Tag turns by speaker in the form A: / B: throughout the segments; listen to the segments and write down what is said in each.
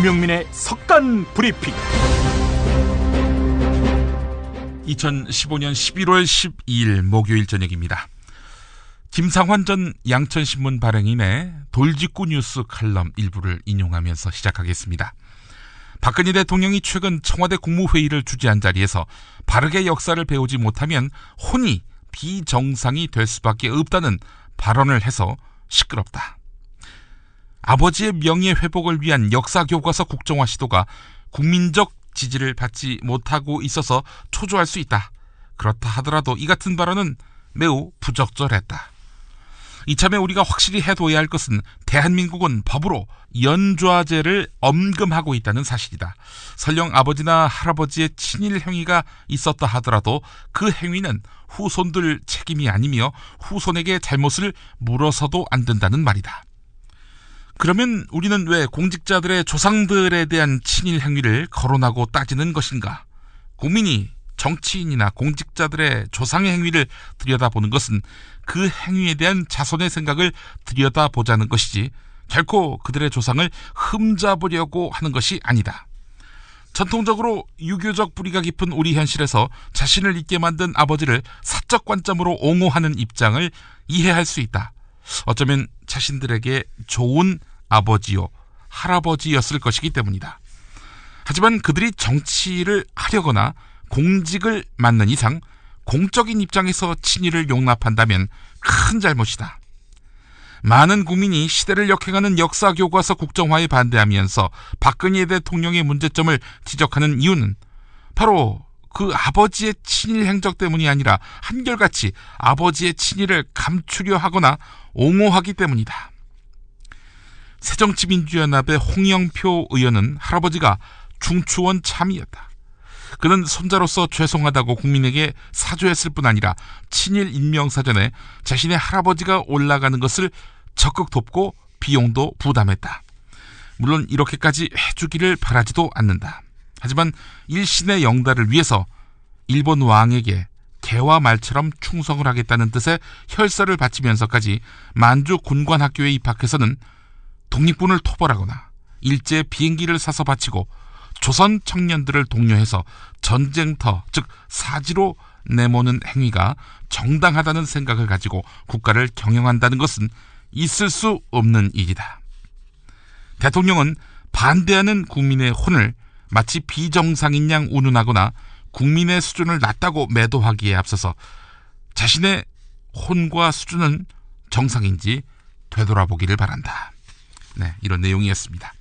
A: 김용민의 석간 브리핑.
B: 2015년 11월 12일 목요일 저녁입니다. 김상환 전 양천신문 발행인의 돌직구 뉴스 칼럼 일부를 인용하면서 시작하겠습니다. 박근혜 대통령이 최근 청와대 국무회의를 주재한 자리에서 바르게 역사를 배우지 못하면 혼이 비정상이 될 수밖에 없다는 발언을 해서 시끄럽다. 아버지의 명예회복을 위한 역사교과서 국정화 시도가 국민적 지지를 받지 못하고 있어서 초조할 수 있다. 그렇다 하더라도 이 같은 발언은 매우 부적절했다. 이참에 우리가 확실히 해둬야 할 것은 대한민국은 법으로 연좌제를 엄금하고 있다는 사실이다. 설령 아버지나 할아버지의 친일 행위가 있었다 하더라도 그 행위는 후손들 책임이 아니며 후손에게 잘못을 물어서도 안 된다는 말이다. 그러면 우리는 왜 공직자들의 조상들에 대한 친일 행위를 거론하고 따지는 것인가? 국민이 정치인이나 공직자들의 조상의 행위를 들여다보는 것은 그 행위에 대한 자손의 생각을 들여다보자는 것이지 결코 그들의 조상을 흠잡으려고 하는 것이 아니다. 전통적으로 유교적 뿌리가 깊은 우리 현실에서 자신을 잊게 만든 아버지를 사적 관점으로 옹호하는 입장을 이해할 수 있다. 어쩌면 자신들에게 좋은 아버지요 할아버지였을 것이기 때문이다. 하지만 그들이 정치를 하려거나 공직을 맡는 이상 공적인 입장에서 친일을 용납한다면 큰 잘못이다. 많은 국민이 시대를 역행하는 역사교과서 국정화에 반대하면서 박근혜 대통령의 문제점을 지적하는 이유는 바로 그 아버지의 친일 행적 때문이 아니라 한결같이 아버지의 친일을 감추려 하거나 옹호하기 때문이다. 새정치민주연합의 홍영표 의원은 할아버지가 중추원 참이었다. 그는 손자로서 죄송하다고 국민에게 사죄했을 뿐 아니라 친일 인명사전에 자신의 할아버지가 올라가는 것을 적극 돕고 비용도 부담했다. 물론 이렇게까지 해주기를 바라지도 않는다. 하지만 일신의 영달을 위해서 일본 왕에게 개와 말처럼 충성을 하겠다는 뜻의 혈서를 바치면서까지 만주 군관학교에 입학해서는 독립군을 토벌하거나 일제 비행기를 사서 바치고 조선 청년들을 독려해서 전쟁터, 즉 사지로 내모는 행위가 정당하다는 생각을 가지고 국가를 경영한다는 것은 있을 수 없는 일이다. 대통령은 반대하는 국민의 혼을 마치 비정상인 양 운운하거나 국민의 수준을 낮다고 매도하기에 앞서서 자신의 혼과 수준은 정상인지 되돌아보기를 바란다. 네, 이런 내용이었습니다.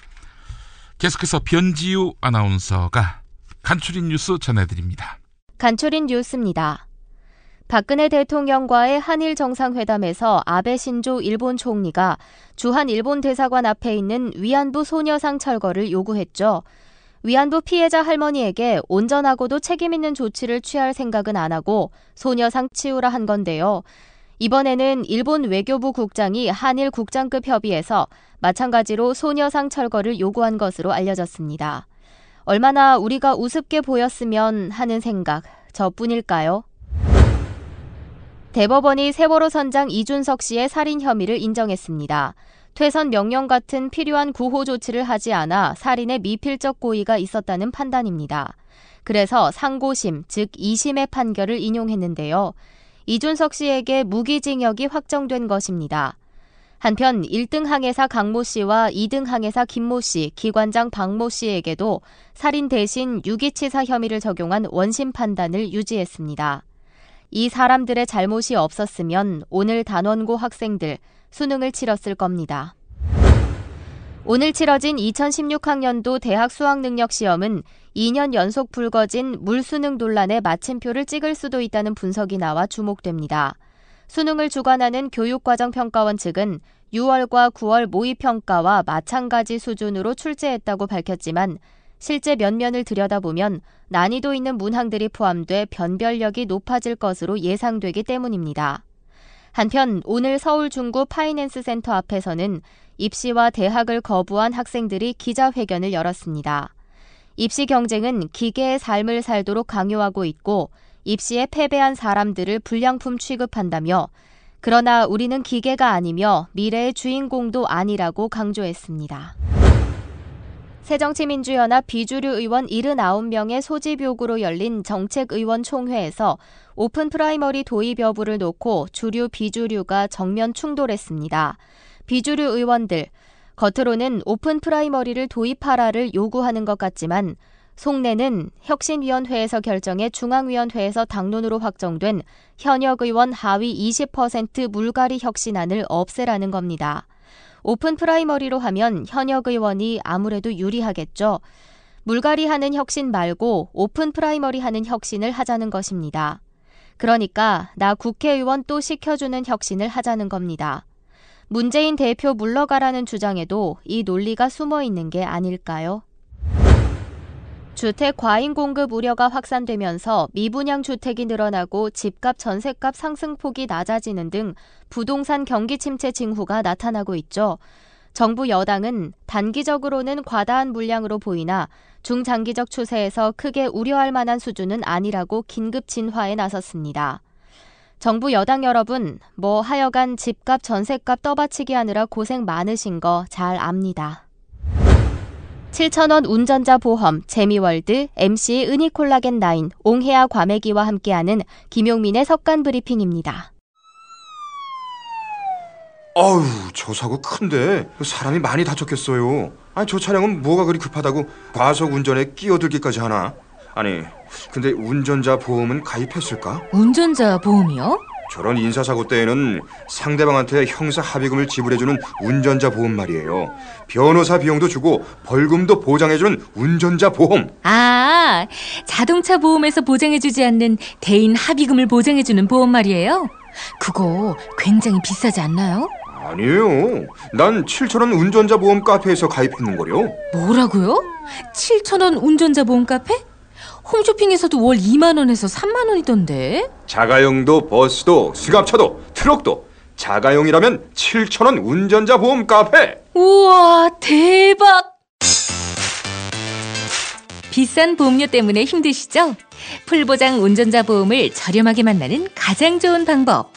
B: 계속해서 변지우 아나운서가 간추린 뉴스 전해드립니다.
C: 간추린 뉴스입니다. 박근혜 대통령과의 한일 정상회담에서 아베 신조 일본 총리가 주한 일본 대사관 앞에 있는 위안부 소녀상 철거를 요구했죠. 위안부 피해자 할머니에게 온전하고도 책임있는 조치를 취할 생각은 안 하고 소녀상 치우라 한 건데요. 이번에는 일본 외교부 국장이 한일 국장급 협의에서 마찬가지로 소녀상 철거를 요구한 것으로 알려졌습니다. 얼마나 우리가 우습게 보였으면 하는 생각, 저뿐일까요? 대법원이 세월호 선장 이준석 씨의 살인 혐의를 인정했습니다. 퇴선 명령 같은 필요한 구호 조치를 하지 않아 살인의 미필적 고의가 있었다는 판단입니다. 그래서 상고심, 즉 2심의 판결을 인용했는데요. 이준석 씨에게 무기징역이 확정된 것입니다. 한편 1등 항해사 강모 씨와 2등 항해사 김모 씨, 기관장 박모 씨에게도 살인 대신 유기치사 혐의를 적용한 원심 판단을 유지했습니다. 이 사람들의 잘못이 없었으면 오늘 단원고 학생들 수능을 치렀을 겁니다. 오늘 치러진 2016학년도 대학 수학능력시험은 2년 연속 불거진 물수능 논란에 마침표를 찍을 수도 있다는 분석이 나와 주목됩니다. 수능을 주관하는 교육과정평가원 측은 6월과 9월 모의평가와 마찬가지 수준으로 출제했다고 밝혔지만 실제 면면을 들여다보면 난이도 있는 문항들이 포함돼 변별력이 높아질 것으로 예상되기 때문입니다. 한편 오늘 서울 중구 파이낸스 센터 앞에서는 입시와 대학을 거부한 학생들이 기자회견을 열었습니다. 입시 경쟁은 기계의 삶을 살도록 강요하고 있고 입시에 패배한 사람들을 불량품 취급한다며 그러나 우리는 기계가 아니며 미래의 주인공도 아니라고 강조했습니다. 새정치민주연합 비주류 의원 79명의 소집 요구로 열린 정책의원 총회에서 오픈 프라이머리 도입 여부를 놓고 주류 비주류가 정면 충돌했습니다. 비주류 의원들, 겉으로는 오픈 프라이머리를 도입하라를 요구하는 것 같지만 속내는 혁신위원회에서 결정해 중앙위원회에서 당론으로 확정된 현역 의원 하위 20% 물갈이 혁신안을 없애라는 겁니다. 오픈 프라이머리로 하면 현역 의원이 아무래도 유리하겠죠. 물갈이하는 혁신 말고 오픈 프라이머리 하는 혁신을 하자는 것입니다. 그러니까 나 국회의원 또 시켜주는 혁신을 하자는 겁니다. 문재인 대표 물러가라는 주장에도 이 논리가 숨어 있는 게 아닐까요? 주택 과잉 공급 우려가 확산되면서 미분양 주택이 늘어나고 집값 전셋값 상승폭이 낮아지는 등 부동산 경기 침체 징후가 나타나고 있죠. 정부 여당은 단기적으로는 과다한 물량으로 보이나 중장기적 추세에서 크게 우려할 만한 수준은 아니라고 긴급 진화에 나섰습니다. 정부 여당 여러분, 하여간 집값 전셋값 떠받치기 하느라 고생 많으신 거 잘 압니다. 7,000원 운전자 보험, 재미월드, MC 은희콜라겐 9, 옹해아 과메기와 함께하는 김용민의 석간 브리핑입니다.
D: 아우, 저 사고 큰데 사람이 많이 다쳤겠어요. 아니, 저 차량은 뭐가 그리 급하다고 과속 운전에 끼어들기까지 하나? 아니, 근데 운전자 보험은 가입했을까?
E: 운전자 보험이요?
D: 저런 인사사고 때에는 상대방한테 형사 합의금을 지불해주는 운전자 보험 말이에요. 변호사 비용도 주고 벌금도 보장해주는 운전자 보험.
E: 아, 자동차 보험에서 보장해주지 않는 대인 합의금을 보장해주는 보험 말이에요? 그거 굉장히 비싸지 않나요?
D: 아니에요. 난 7,000원 운전자 보험 카페에서 가입했는걸요.
E: 뭐라고요? 7,000원 운전자 보험 카페? 홈쇼핑에서도 월 2만 원에서 3만 원이던데.
D: 자가용도 버스도 승합차도 트럭도 자가용이라면 7,000원 운전자 보험 카페.
E: 우와, 대박. 비싼 보험료 때문에 힘드시죠? 풀보장 운전자 보험을 저렴하게 만나는 가장 좋은 방법.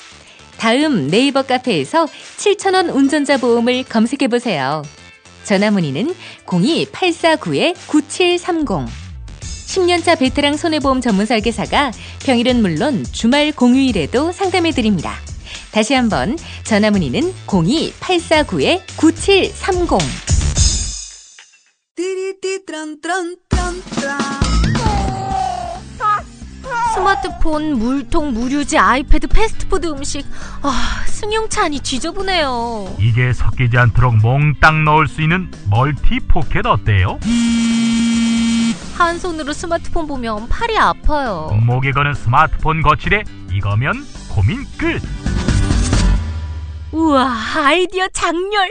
E: 다음 네이버 카페에서 7,000원 운전자 보험을 검색해보세요. 전화문의는 02-849-9730. 10년차 베테랑 손해보험 전문 설계사가 평일은 물론 주말 공휴일에도 상담해드립니다. 다시 한번 전화문의는 02-849-9730.
F: 스마트폰, 물통, 무료지, 아이패드, 패스트푸드 음식. 승용차니 지저분해요.
A: 이게 섞이지 않도록 몽땅 넣을 수 있는 멀티 포켓 어때요?
F: 한 손으로 스마트폰 보면 팔이 아파요.
A: 목에 거는 스마트폰 거치대, 이거면 고민 끝.
F: 우와, 아이디어 장렬.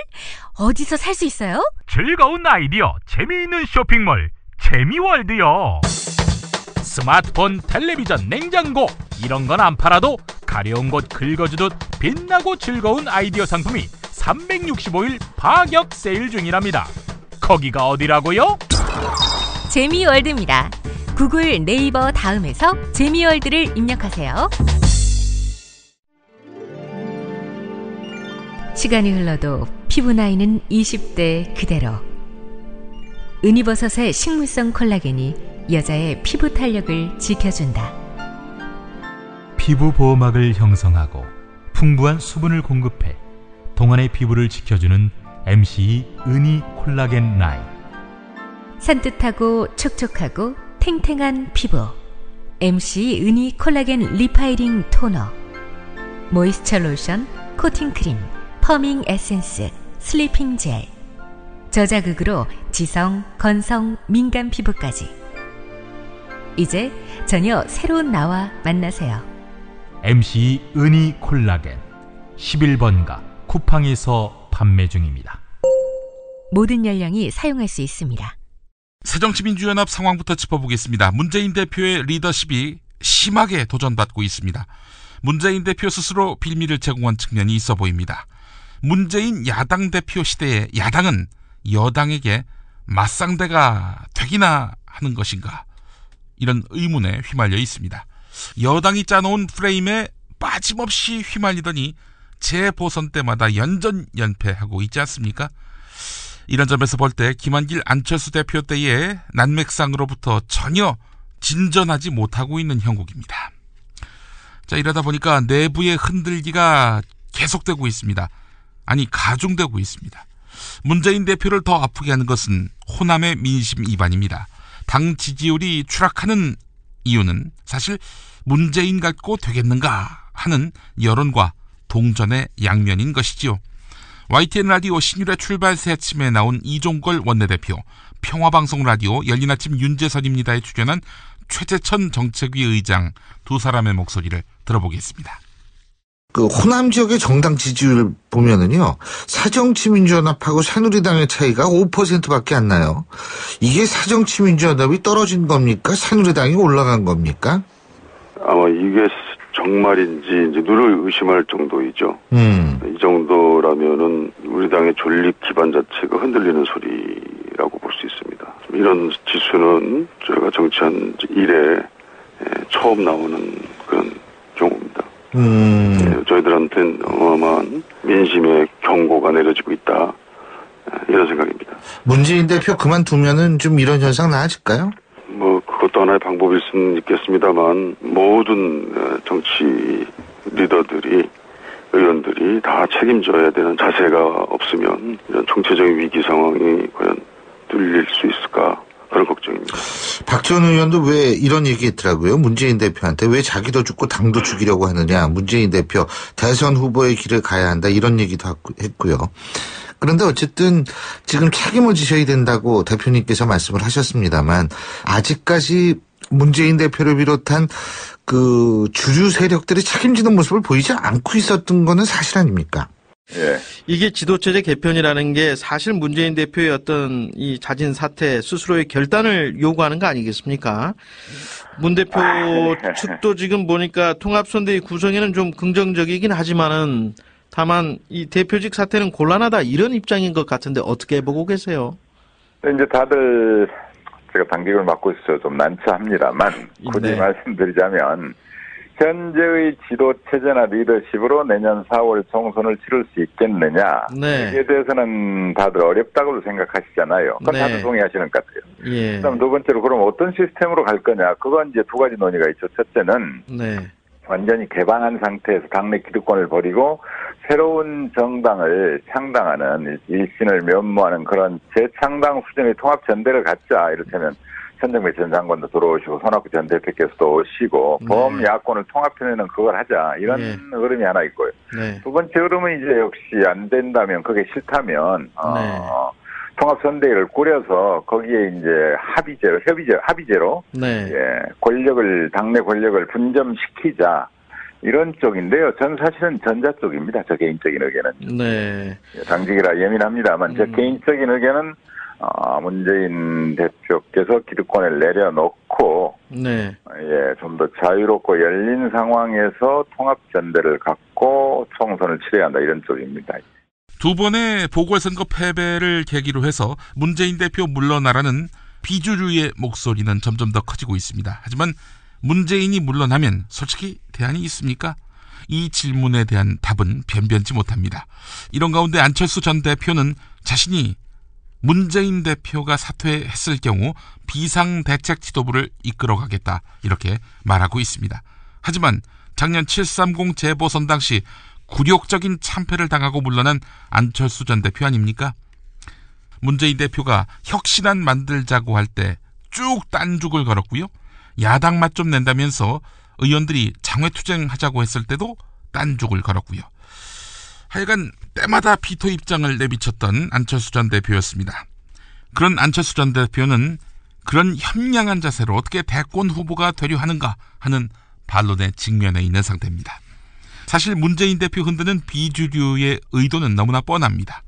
F: 어디서 살 수 있어요?
A: 즐거운 아이디어, 재미있는 쇼핑몰 재미월드요. 스마트폰, 텔레비전, 냉장고 이런 건 안 팔아도 가려운 곳 긁어주듯 빛나고 즐거운 아이디어 상품이 365일 파격 세일 중이랍니다. 거기가 어디라고요?
F: 재미월드입니다. 구글, 네이버 다음에서 재미월드를 입력하세요.
E: 시간이 흘러도 피부 나이는 20대 그대로. 은이버섯의 식물성 콜라겐이 여자의 피부 탄력을 지켜준다.
G: 피부 보호막을 형성하고 풍부한 수분을 공급해 동안의 피부를 지켜주는 MCE 은이 콜라겐 9.
E: 산뜻하고 촉촉하고 탱탱한 피부. MCE 은이 콜라겐 리파이링 토너. 모이스처 로션, 코팅 크림, 펌밍 에센스, 슬리핑 젤. 저자극으로 지성, 건성, 민감 피부까지. 이제 전혀 새로운 나와 만나세요.
G: MCE 은이 콜라겐 11번가 쿠팡에서 판매 중입니다.
E: 모든 연령이 사용할 수 있습니다.
B: 새정치민주연합 상황부터 짚어보겠습니다. 문재인 대표의 리더십이 심하게 도전받고 있습니다. 문재인 대표 스스로 빌미를 제공한 측면이 있어 보입니다. 문재인 야당 대표 시대의 야당은 여당에게 맞상대가 되기나 하는 것인가, 이런 의문에 휘말려 있습니다. 여당이 짜놓은 프레임에 빠짐없이 휘말리더니 재보선 때마다 연전연패하고 있지 않습니까? 이런 점에서 볼 때 김한길 안철수 대표 때의 난맥상으로부터 전혀 진전하지 못하고 있는 형국입니다. 자, 이러다 보니까 내부의 흔들기가 계속되고 있습니다. 아니, 가중되고 있습니다. 문재인 대표를 더 아프게 하는 것은 호남의 민심 이반입니다. 당 지지율이 추락하는 이유는 사실 문재인 갖고 되겠는가 하는 여론과 동전의 양면인 것이지요. YTN 라디오 신율의 출발 새 아침에 나온 이종걸 원내대표, 평화방송 라디오 열린 아침 윤재선입니다에 출연한 최재천 정책위 의장 두 사람의 목소리를 들어보겠습니다.
H: 그 호남 지역의 정당 지지율 보면은요, 사정치민주연합하고 새누리당의 차이가 5%밖에 안 나요. 이게 사정치민주연합이 떨어진 겁니까? 새누리당이 올라간 겁니까?
I: 아마 이게 정말인지 이제 눈을 의심할 정도이죠. 이 정도라면은 우리 당의 존립 기반 자체가 흔들리는 소리라고 볼 수 있습니다. 이런 지수는 저희가 정치한 이래 처음 나오는 그런 경우입니다. 저희들한테는 어마어마한 민심의 경고가 내려지고 있다. 이런 생각입니다.
H: 문재인 대표 그만두면은 좀 이런 현상 나아질까요?
I: 그것도 하나의 방법일 수는 있겠습니다만 모든 정치 리더들이 의원들이 다 책임져야 되는 자세가 없으면 이런 총체적인 위기 상황이 과연 뚫릴 수 있을까 그런 걱정입니다.
H: 박지원 의원도 왜 이런 얘기했더라고요. 문재인 대표한테 왜 자기도 죽고 당도 죽이려고 하느냐. 문재인 대표 대선 후보의 길을 가야 한다. 이런 얘기도 했고요. 그런데 어쨌든 지금 책임을 지셔야 된다고 대표님께서 말씀을 하셨습니다만 아직까지 문재인 대표를 비롯한 그 주류 세력들이 책임지는 모습을 보이지 않고 있었던 거는 사실 아닙니까?
J: 예. 이게 지도체제 개편이라는 게 사실 문재인 대표의 어떤 이 자진 사퇴 스스로의 결단을 요구하는 거 아니겠습니까? 문 대표 측도 지금 보니까 통합선대위 구성에는 좀 긍정적이긴 하지만은 다만 이 대표직 사퇴는 곤란하다 이런 입장인 것 같은데 어떻게 보고 계세요?
K: 이제 다들 제가 당직을 맡고 있어서 좀 난처합니다만 굳이
J: 네.
K: 말씀드리자면 현재의 지도체제나 리더십으로 내년 4월 총선을 치를 수 있겠느냐
J: 네.
K: 여기에 대해서는 다들 어렵다고 생각하시잖아요. 그건
J: 네.
K: 다들 동의하시는 것 같아요.
J: 예.
K: 그다음 두 번째로 그럼 어떤 시스템으로 갈 거냐 그건 이제 두 가지 논의가 있죠. 첫째는
J: 네.
K: 완전히 개방한 상태에서 당내 기득권을 버리고 새로운 정당을 창당하는 일신을 면모하는 그런 재창당 수준의 통합전대를 갖자. 이렇다면 천정배 전 장관도 들어오시고 손학규 전 대표께서도 오시고
J: 네.
K: 범야권을 통합해내는 그걸 하자. 이런
J: 네.
K: 흐름이 하나 있고요.
J: 네.
K: 두 번째 흐름은 이제 역시 안 된다면 그게 싫다면 통합선대위를 꾸려서 거기에 이제 합의제로
J: 네.
K: 예, 당내 권력을 분점시키자 이런 쪽인데요. 전 사실은 전자 쪽입니다. 저 개인적인 의견은.
J: 네.
K: 당직이라 예민합니다만 저 개인적인 의견은 문재인 대표께서 기득권을 내려놓고
J: 네.
K: 좀 더 자유롭고 열린 상황에서 통합전대를 갖고 총선을 치러야 한다 이런 쪽입니다.
B: 두 번의 보궐선거 패배를 계기로 해서 문재인 대표 물러나라는 비주류의 목소리는 점점 더 커지고 있습니다. 하지만 문재인이 물러나면 솔직히 대안이 있습니까? 이 질문에 대한 답은 변변치 못합니다. 이런 가운데 안철수 전 대표는 자신이 문재인 대표가 사퇴했을 경우 비상대책 지도부를 이끌어가겠다 이렇게 말하고 있습니다. 하지만 작년 730 재보선 당시 굴욕적인 참패를 당하고 물러난 안철수 전 대표 아닙니까? 문재인 대표가 혁신안 만들자고 할 때 쭉 딴죽을 걸었고요. 야당 맛 좀 낸다면서 의원들이 장외투쟁하자고 했을 때도 딴죽을 걸었고요. 하여간 때마다 비토 입장을 내비쳤던 안철수 전 대표였습니다. 그런 안철수 전 대표는 그런 현명한 자세로 어떻게 대권 후보가 되려 하는가 하는 반론에 직면해 있는 상태입니다. 사실 문재인 대표 흔드는 비주류의 의도는 너무나 뻔합니다.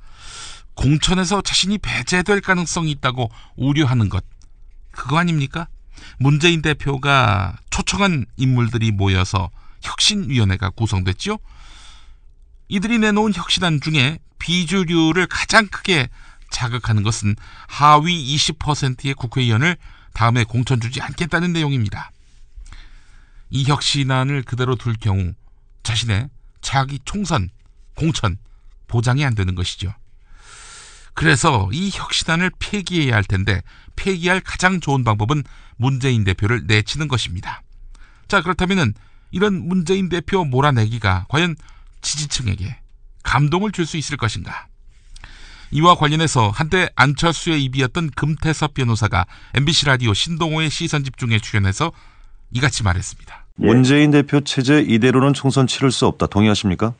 B: 공천에서 자신이 배제될 가능성이 있다고 우려하는 것, 그거 아닙니까? 문재인 대표가 초청한 인물들이 모여서 혁신위원회가 구성됐죠. 이들이 내놓은 혁신안 중에 비주류를 가장 크게 자극하는 것은 하위 20%의 국회의원을 다음에 공천 주지 않겠다는 내용입니다. 이 혁신안을 그대로 둘 경우 자신의 차기 총선, 공천 보장이 안 되는 것이죠. 그래서 이 혁신안을 폐기해야 할 텐데 폐기할 가장 좋은 방법은 문재인 대표를 내치는 것입니다. 자, 그렇다면은 이런 문재인 대표 몰아내기가 과연 지지층에게 감동을 줄 수 있을 것인가? 이와 관련해서 한때 안철수의 입이었던 금태섭 변호사가 MBC 라디오 신동호의 시선집중에 출연해서 이같이 말했습니다.
L: 문재인 대표 체제 이대로는 총선 치를 수 없다. 동의하십니까?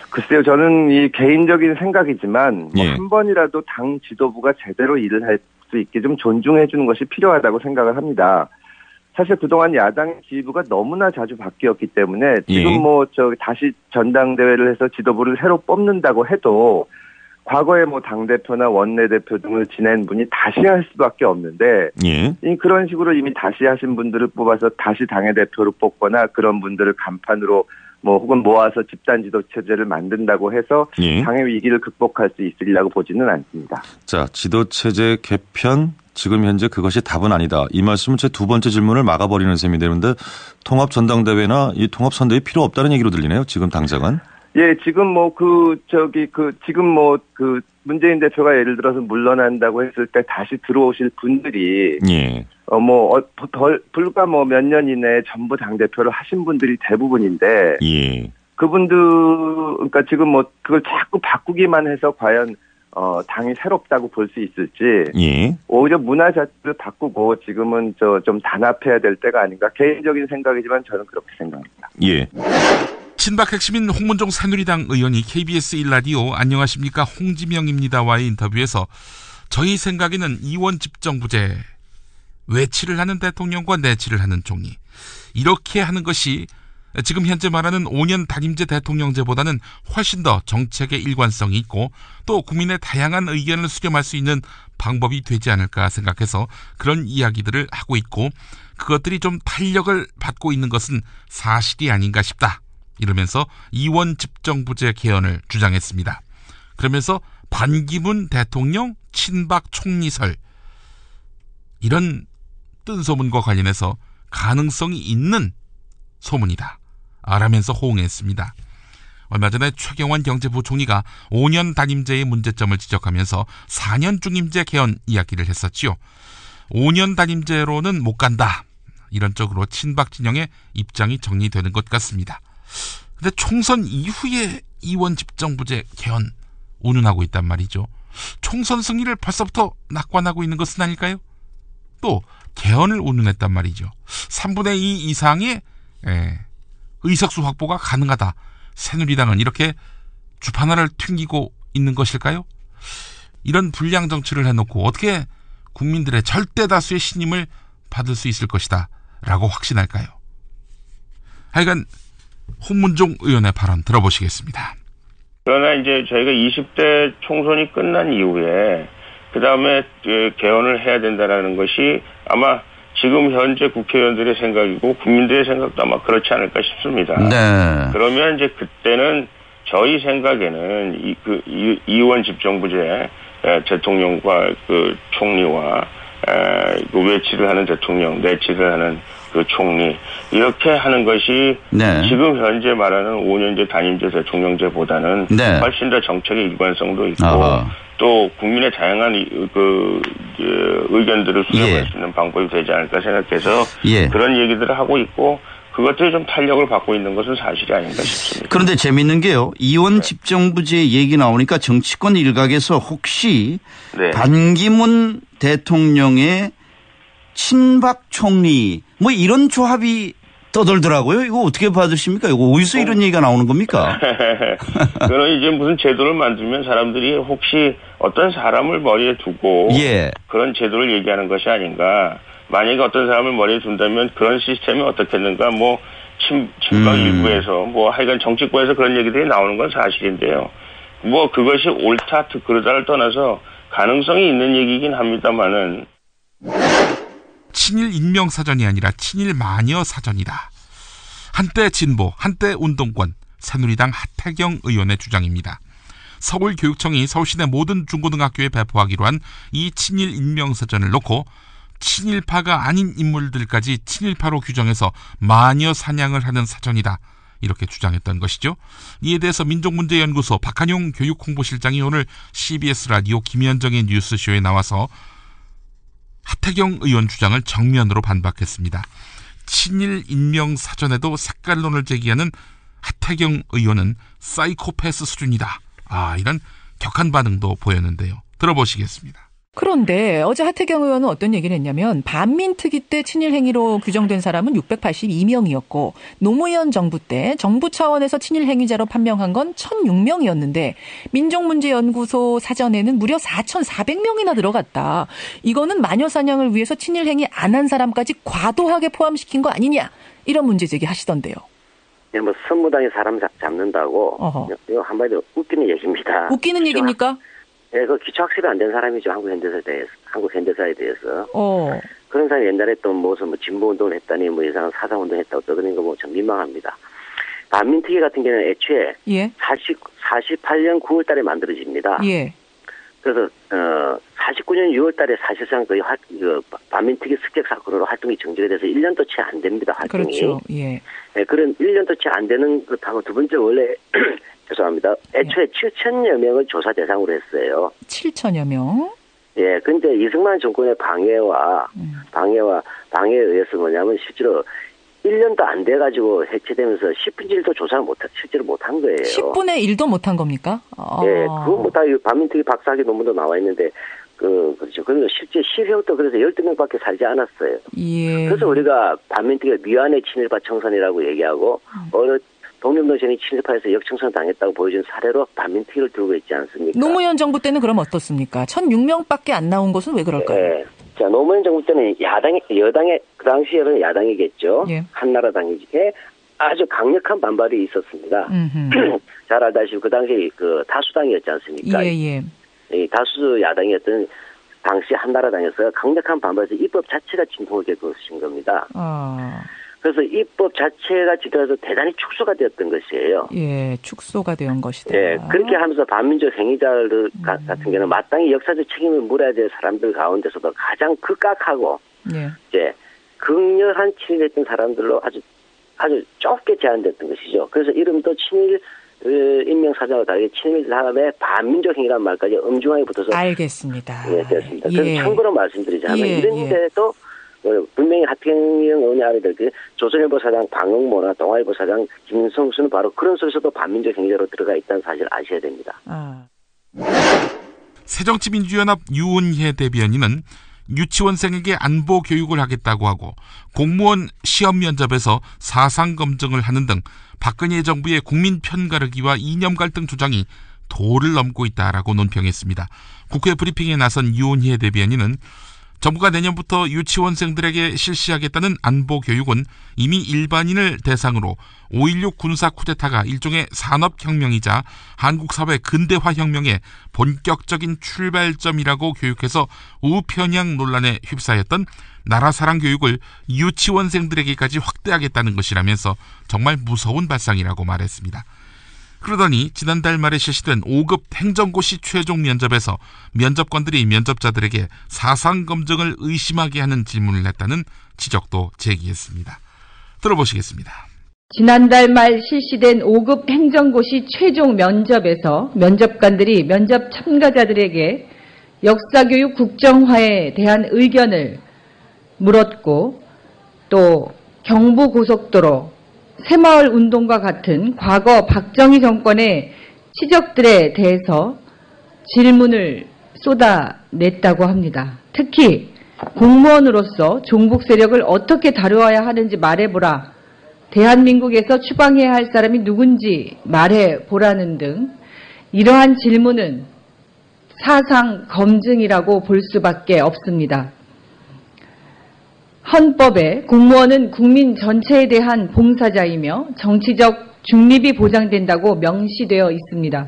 M: 글쎄요, 저는 이 개인적인 생각이지만 한 번이라도 당 지도부가 제대로 일을 할 수 있게 좀 존중해 주는 것이 필요하다고 생각을 합니다. 사실 그동안 야당의 지휘부가 너무나 자주 바뀌었기 때문에 지금 다시 전당대회를 해서 지도부를 새로 뽑는다고 해도 과거에 당대표나 원내대표 등을 지낸 분이 다시 할 수밖에 없는데 그런 식으로 이미 다시 하신 분들을 뽑아서 다시 당의 대표로 뽑거나 그런 분들을 간판으로 혹은 모아서 집단 지도 체제를 만든다고 해서 당의 위기를 극복할 수 있으리라고 보지는 않습니다.
L: 자, 지도 체제 개편 지금 현재 그것이 답은 아니다. 이 말씀은 제 두 번째 질문을 막아버리는 셈이 되는데 통합 전당대회나 이 통합 선대위 필요 없다는 얘기로 들리네요. 지금 당장은. 예, 지금
M: 문재인 대표가 예를 들어서 물러난다고 했을 때 다시 들어오실 분들이 불과 몇 년 이내에 전부 당대표를 하신 분들이 대부분인데 그분들, 그러니까 지금 그걸 자꾸 바꾸기만 해서 과연 당이 새롭다고 볼 수 있을지 오히려 문화 자체를 바꾸고 지금은 좀 단합해야 될 때가 아닌가 개인적인 생각이지만 저는 그렇게 생각합니다.
B: 예. 친박 핵심인 홍문종 새누리당 의원이 KBS 1라디오 안녕하십니까 홍지명입니다와의 인터뷰에서 저희 생각에는 이원 집정부제 외치를 하는 대통령과 내치를 하는 총리 이렇게 하는 것이 지금 현재 말하는 5년 단임제 대통령제보다는 훨씬 더 정책의 일관성이 있고 또 국민의 다양한 의견을 수렴할 수 있는 방법이 되지 않을까 생각해서 그런 이야기들을 하고 있고 그것들이 좀 탄력을 받고 있는 것은 사실이 아닌가 싶다. 이러면서 이원 집정부제 개헌을 주장했습니다. 그러면서 반기문 대통령 친박 총리설 이런 뜬소문과 관련해서 가능성이 있는 소문이다. 라면서 호응했습니다. 얼마 전에 최경환 경제부총리가 5년 단임제의 문제점을 지적하면서 4년 중임제 개헌 이야기를 했었지요. 5년 단임제로는 못 간다. 이런 쪽으로 친박 진영의 입장이 정리되는 것 같습니다. 근데 총선 이후에 이원 집정부제 개헌 운운하고 있단 말이죠. 총선 승리를 벌써부터 낙관하고 있는 것은 아닐까요? 또 개헌을 운운했단 말이죠. 3분의 2 이상의 의석수 확보가 가능하다. 새누리당은 이렇게 주판화를 튕기고 있는 것일까요? 이런 불량 정치를 해놓고 어떻게 국민들의 절대 다수의 신임을 받을 수 있을 것이다 라고 확신할까요? 하여간 홍문종 의원의 발언 들어보시겠습니다.
N: 그러나 이제 저희가 20대 총선이 끝난 이후에 그 다음에 개헌을 해야 된다라는 것이 아마 지금 현재 국회의원들의 생각이고 국민들의 생각도 아마 그렇지 않을까 싶습니다. 네. 그러면 이제 그때는 저희 생각에는 이원 집정부제 대통령과 그 총리와 그 외치를 하는 대통령, 내치를 하는 그 총리 이렇게 하는 것이 지금 현재 말하는 5년제 단임제 대통령제보다는 훨씬 더 정책의 일관성도 있고 또 국민의 다양한 의견들을 수렴할 수 있는 방법이 되지 않을까 생각해서 그런 얘기들을 하고 있고 그것들이 좀 탄력을 받고 있는 것은 사실이 아닌가 싶습니다.
O: 그런데 재미있는 게요. 이원 집정부제 얘기 나오니까 정치권 일각에서 혹시 반기문 대통령의 친박 총리 이런 조합이 떠돌더라고요. 이거 어떻게 받으십니까? 이거 어디서 이런 얘기가 나오는 겁니까?
N: 그럼 이제 무슨 제도를 만들면 사람들이 혹시 어떤 사람을 머리에 두고 그런 제도를 얘기하는 것이 아닌가. 만약에 어떤 사람을 머리에 둔다면 그런 시스템이 어떻겠는가. 친박 일부에서 하여간 정치권에서 그런 얘기들이 나오는 건 사실인데요. 그것이 옳다 그러다를 떠나서 가능성이 있는 얘기이긴 합니다만은
B: 친일 인명사전이 아니라 친일 마녀사전이다. 한때 진보, 한때 운동권, 새누리당 하태경 의원의 주장입니다. 서울교육청이 서울시내 모든 중고등학교에 배포하기로 한 이 친일 인명사전을 놓고 친일파가 아닌 인물들까지 친일파로 규정해서 마녀 사냥을 하는 사전이다. 이렇게 주장했던 것이죠. 이에 대해서 민족문제연구소 박한용 교육홍보실장이 오늘 CBS 라디오 김현정의 뉴스쇼에 나와서 하태경 의원 주장을 정면으로 반박했습니다. 친일 인명사전에도 색깔론을 제기하는 하태경 의원은 사이코패스 수준이다. 이런 격한 반응도 보였는데요. 들어보시겠습니다.
P: 그런데 어제 하태경 의원은 어떤 얘기를 했냐면 반민특위 때 친일 행위로 규정된 사람은 682명이었고 노무현 정부 때 정부 차원에서 친일 행위자로 판명한 건 1006명이었는데 민족문제연구소 사전에는 무려 4,400명이나 들어갔다. 이거는 마녀 사냥을 위해서 친일 행위 안 한 사람까지 과도하게 포함시킨 거 아니냐. 이런 문제 제기하시던데요.
Q: 네, 뭐 선무당이 사람 잡는다고 이거 한마디로 웃기는 얘기입니다.
P: 웃기는 얘기입니까?
Q: 네, 그 기초학습이 안 된 사람이죠. 한국 현대사에 대해서. 그런 사람이 옛날에 또 무슨 진보운동을 했다니 뭐 이상한 사상운동 했다고 떠드는 거 뭐 참 민망합니다. 반민특위 같은 경우는 애초에 48년 9월 달에 만들어집니다. 그래서 49년 6월 달에 사실상 거의 반민특위 습격 사건으로 활동이 정지가 돼서 1년도 채 안 됩니다. 활동이.
P: 그렇죠.
Q: 네, 그런 1년도 채 안 되는 것하고 두 번째 원래 죄송합니다. 애초에 7천여 명을 조사 대상으로 했어요.
P: 7천여 명?
Q: 예, 근데 이승만 정권의 방해에 의해서 뭐냐면 실제로 1년도 안 돼가지고 해체되면서 10분의 1도 조사를 실제로 못한 거예요.
P: 10분의 1도 못한 겁니까?
Q: 예, 그거 뭐 다 반민특위 박사학위 논문도 나와 있는데, 그렇죠. 그리고 실제 실형도 그래서 12명밖에 살지 않았어요. 그래서 우리가 반민특위가 미완의 친일파 청산이라고 얘기하고, 어느 독립노선이 친일파에서 역청산 당했다고 보여준 사례로 반민특위를 들고 있지 않습니까?
P: 노무현 정부 때는 그럼 어떻습니까? 1,006명밖에 안 나온 것은 왜 그럴까요?
Q: 네. 자, 노무현 정부 때는 여당의, 그 당시에는 야당이겠죠. 한나라당에 아주 강력한 반발이 있었습니다. 잘 알다시피 그 당시 그 다수당이었지 않습니까? 이 다수 야당이었던 당시 한나라당에서 강력한 반발에서 입법 자체가 진통을 겪으신 겁니다. 그래서 입법 자체가 지켜서 대단히 축소가 되었던 것이에요.
P: 예, 축소가 된 것이다.
Q: 예, 그렇게 하면서 반민족 행위자들 같은 경우는 마땅히 역사적 책임을 물어야 될 사람들 가운데서도 가장 극악하고 이제 극렬한 친일했던 사람들로 아주 좁게 제한됐던 것이죠. 그래서 이름도 친일 인명사전과 다르게 친일 다음에 반민족 행위라는 말까지 엄중하게 붙어서
P: 알겠습니다.
Q: 예, 됐습니다. 그래서 참고로 말씀드리자면 이런데도 분명히 하태경 의원의 아래들 조선일보 사장 방응모나 동아일보 사장 김성수는 바로 그런 속에서도 반민족 행위자로 들어가 있다는 사실을 아셔야 됩니다.
B: 새정치민주연합 유은혜 대변인은 유치원생에게 안보 교육을 하겠다고 하고 공무원 시험 면접에서 사상 검증을 하는 등 박근혜 정부의 국민 편가르기와 이념 갈등 주장이 도를 넘고 있다라고 논평했습니다. 국회 브리핑에 나선 유은혜 대변인은 정부가 내년부터 유치원생들에게 실시하겠다는 안보 교육은 이미 일반인을 대상으로 5.16 군사 쿠데타가 일종의 산업혁명이자 한국 사회 근대화 혁명의 본격적인 출발점이라고 교육해서 우편향 논란에 휩싸였던 나라사랑 교육을 유치원생들에게까지 확대하겠다는 것이라면서 정말 무서운 발상이라고 말했습니다. 그러더니 지난달 말에 실시된 5급 행정고시 최종 면접에서 면접관들이 면접자들에게 사상 검증을 의심하게 하는 질문을 했다는 지적도 제기했습니다. 들어보시겠습니다.
R: 지난달 말 실시된 5급 행정고시 최종 면접에서 면접관들이 면접 참가자들에게 역사교육 국정화에 대한 의견을 물었고 또 경부고속도로 새마을 운동과 같은 과거 박정희 정권의 치적들에 대해서 질문을 쏟아냈다고 합니다. 특히 공무원으로서 종북 세력을 어떻게 다루어야 하는지 말해보라. 대한민국에서 추방해야 할 사람이 누군지 말해보라는 등 이러한 질문은 사상 검증이라고 볼 수밖에 없습니다. 헌법에 공무원은 국민 전체에 대한 봉사자이며 정치적 중립이 보장된다고 명시되어 있습니다.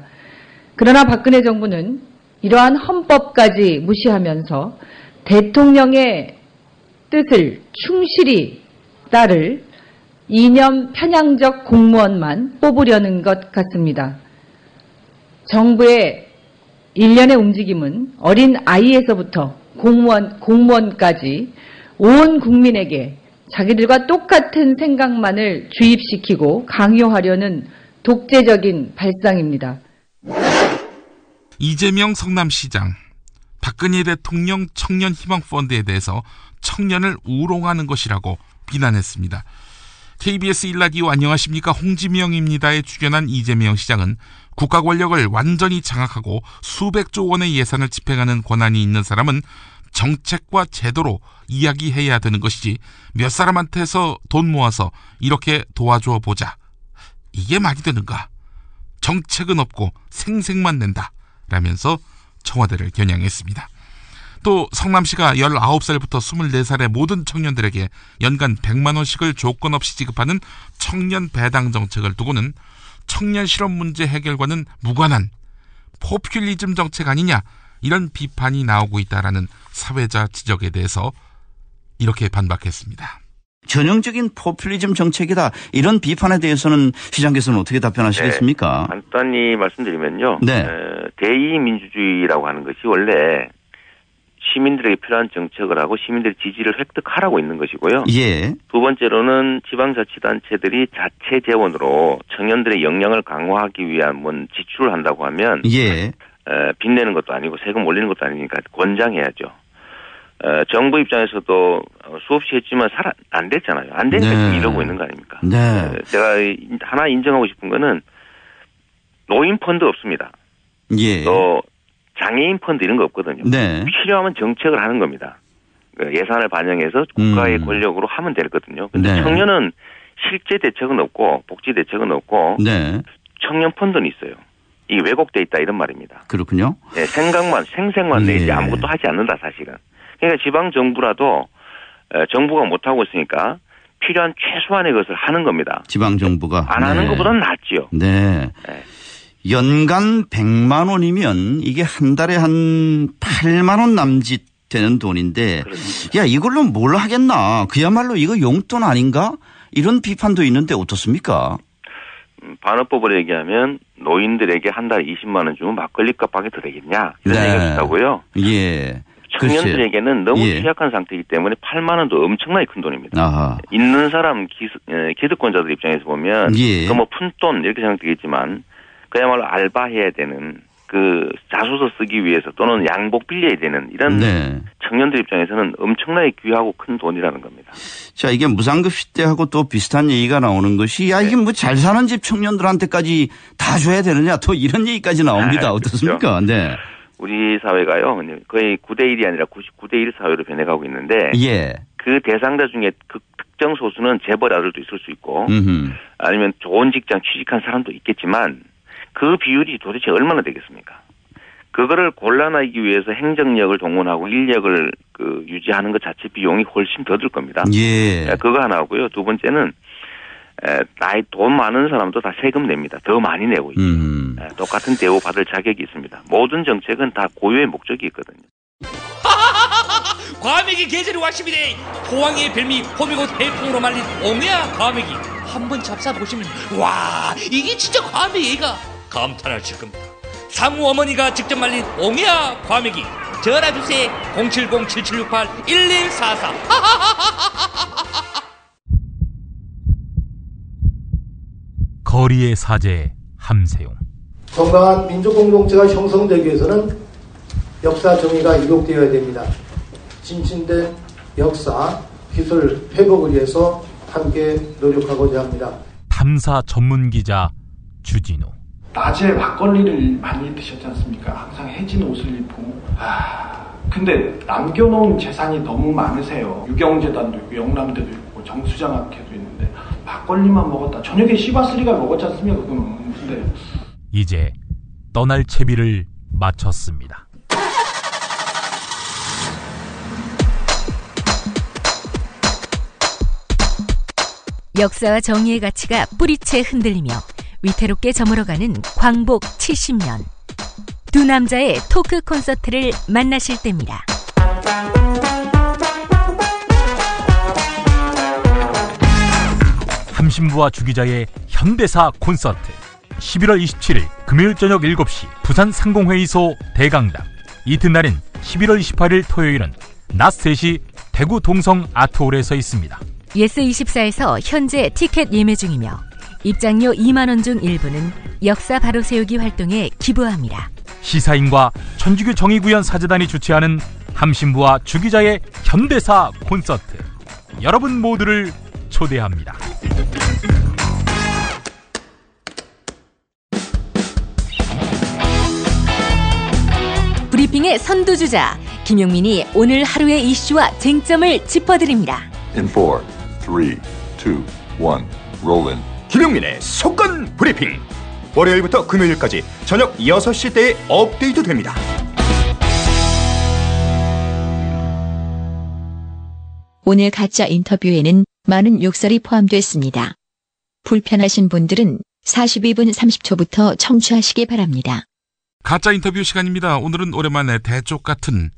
R: 그러나 박근혜 정부는 이러한 헌법까지 무시하면서 대통령의 뜻을 충실히 따를 이념 편향적 공무원만 뽑으려는 것 같습니다. 정부의 일련의 움직임은 어린 아이에서부터 공무원까지 온 국민에게 자기들과 똑같은 생각만을 주입시키고 강요하려는 독재적인 발상입니다.
B: 이재명 성남시장, 박근혜 대통령 청년희망펀드에 대해서 청년을 우롱하는 것이라고 비난했습니다. KBS 1라디오 안녕하십니까, 홍지명입니다에 출연한 이재명 시장은 국가 권력을 완전히 장악하고 수백조 원의 예산을 집행하는 권한이 있는 사람은 정책과 제도로 이야기해야 되는 것이지 몇 사람한테서 돈 모아서 이렇게 도와줘 보자, 이게 말이 되는가, 정책은 없고 생색만 낸다 라면서 청와대를 겨냥했습니다. 또 성남시가 19살부터 24살의 모든 청년들에게 연간 100만 원씩을 조건 없이 지급하는 청년 배당 정책을 두고는 청년 실업 문제 해결과는 무관한 포퓰리즘 정책 아니냐, 이런 비판이 나오고 있다라는 사회자 지적에 대해서 이렇게 반박했습니다.
O: 전형적인 포퓰리즘 정책이다, 이런 비판에 대해서는 시장께서는 어떻게 답변하시겠습니까?
S: 네, 간단히 말씀드리면요.
O: 네.
S: 대의민주주의라고 하는 것이 원래 시민들에게 필요한 정책을 하고 시민들의 지지를 획득하라고 있는 것이고요.
O: 예.
S: 두 번째로는 지방자치단체들이 자체 재원으로 청년들의 역량을 강화하기 위한 지출을 한다고 하면
O: 예.
S: 빚내는 것도 아니고 세금 올리는 것도 아니니까 권장해야죠. 정부 입장에서도 수없이 했지만 안 됐잖아요. 안 되니까
O: 네.
S: 이러고 있는 거 아닙니까?
O: 네.
S: 제가 하나 인정하고 싶은 거는 노인 펀드 없습니다.
O: 예.
S: 또 장애인 펀드 이런 거 없거든요.
O: 네.
S: 필요하면 정책을 하는 겁니다. 예산을 반영해서 국가의 권력으로 하면 되거든요. 근데
O: 네.
S: 청년은 실제 대책은 없고 복지 대책은 없고
O: 네.
S: 청년 펀드는 있어요. 이게 왜곡돼 있다 이런 말입니다.
O: 그렇군요.
S: 네, 생색만 내지 아무것도 하지 않는다 사실은. 그러니까 지방 정부라도 정부가 못 하고 있으니까 필요한 최소한의 것을 하는 겁니다.
O: 지방 정부가
S: 안 하는 것보다는 낫지요.
O: 네.
S: 네.
O: 연간 100만 원이면 이게 한 달에 한 8만 원 남짓 되는 돈인데, 야, 이걸로 뭘 하겠나? 그야말로 이거 용돈 아닌가? 이런 비판도 있는데 어떻습니까?
S: 반어법으로 얘기하면 노인들에게 한 달에 20만 원 주면 막걸리 값밖에 더 되겠냐? 이런
O: 네.
S: 얘기가 있다고요.
O: 예.
S: 청년들에게는 너무
O: 예.
S: 취약한 상태이기 때문에 8만 원도 엄청나게 큰 돈입니다.
O: 아하.
S: 있는 사람 기득권자들 입장에서 보면
O: 예.
S: 그 푼돈 이렇게 생각되겠지만 그야말로 알바해야 되는, 그 자소서 쓰기 위해서 또는 양복 빌려야 되는 이런
O: 네.
S: 청년들 입장에서는 엄청나게 귀하고 큰 돈이라는 겁니다.
O: 자, 이게 무상급 시대하고 또 비슷한 얘기가 나오는 것이, 야, 이게 뭐 잘 사는 집 청년들한테까지 다 줘야 되느냐, 또 이런 얘기까지 나옵니다. 어떻습니까?
S: 그렇죠.
O: 네.
S: 우리 사회가요, 거의 9대1이 아니라 99대1 사회로 변해가고 있는데,
O: 예.
S: 그 대상자 중에 그 특정 소수는 재벌 아들도 있을 수 있고,
O: 음흠.
S: 아니면 좋은 직장 취직한 사람도 있겠지만, 그 비율이 도대체 얼마나 되겠습니까? 그거를 골라내기 위해서 행정력을 동원하고 인력을 유지하는 것 자체 비용이 훨씬 더 들 겁니다.
O: 예.
S: 그거 하나 하고요. 두 번째는 돈 많은 사람도 다 세금 냅니다. 더 많이 내고 있어요. 똑같은 대우 받을 자격이 있습니다. 모든 정책은 다 고유의 목적이 있거든요.
T: 과메기 계절이 왔습니다. 포항의 별미 호미곶 해풍으로 말린 옹야 과메기 한번 잡숴보시면 와, 이게 진짜 과메기가 감탄하실 겁니다. 상우 어머니가 직접 말린 옹야 과메기 전화주세요. 070-7768-1144.
G: 거리의 사제 함세용.
U: 건강한 민주공동체가 형성되기 위해서는 역사 정의가 이룩되어야 됩니다. 진신된 역사, 기술 회복을 위해서 함께 노력하고자 합니다.
G: 탐사 전문기자 주진우.
V: 낮에 막걸리를 많이 드셨지 않습니까? 항상 해진 옷을 입고. 근데 남겨놓은 재산이 너무 많으세요. 유경재단도 있고 영남대도 있고 정수장학회도 있는데 막걸리만 먹었다. 저녁에 시바스리가 먹었지 않습니까? 그거는. 근데
G: 이제 떠날 채비를 마쳤습니다.
F: 역사와 정의의 가치가 뿌리채 흔들리며 위태롭게 저물어가는 광복 70년. 두 남자의 토크 콘서트를 만나실 때입니다.
G: 함신부와 주기자의 현대사 콘서트. 11월 27일 금요일 저녁 7시 부산 상공회의소 대강당. 이튿날인 11월 28일 토요일은 낮 3시 대구 동성 아트홀에서 있습니다.
F: 예스24에서 현재 티켓 예매 중이며 입장료 2만 원 중 일부는 역사 바로 세우기 활동에 기부합니다.
G: 시사인과 천주교 정의구현 사재단이 주최하는 함신부와 주기자의 현대사 콘서트, 여러분 모두를 초대합니다.
E: 브리핑의 선두주자 김용민이 오늘 하루의 이슈와 쟁점을 짚어드립니다.
C: In 4, 3, 2, 1, rolling.
D: 김용민의 속건 브리핑. 월요일부터 금요일까지 저녁 6시대에 업데이트됩니다.
W: 오늘 가짜 인터뷰에는 많은 욕설이 포함됐습니다. 불편하신 분들은 42분 30초부터 청취하시기 바랍니다.
B: 가짜 인터뷰 시간입니다. 오늘은 오랜만에 대쪽 같은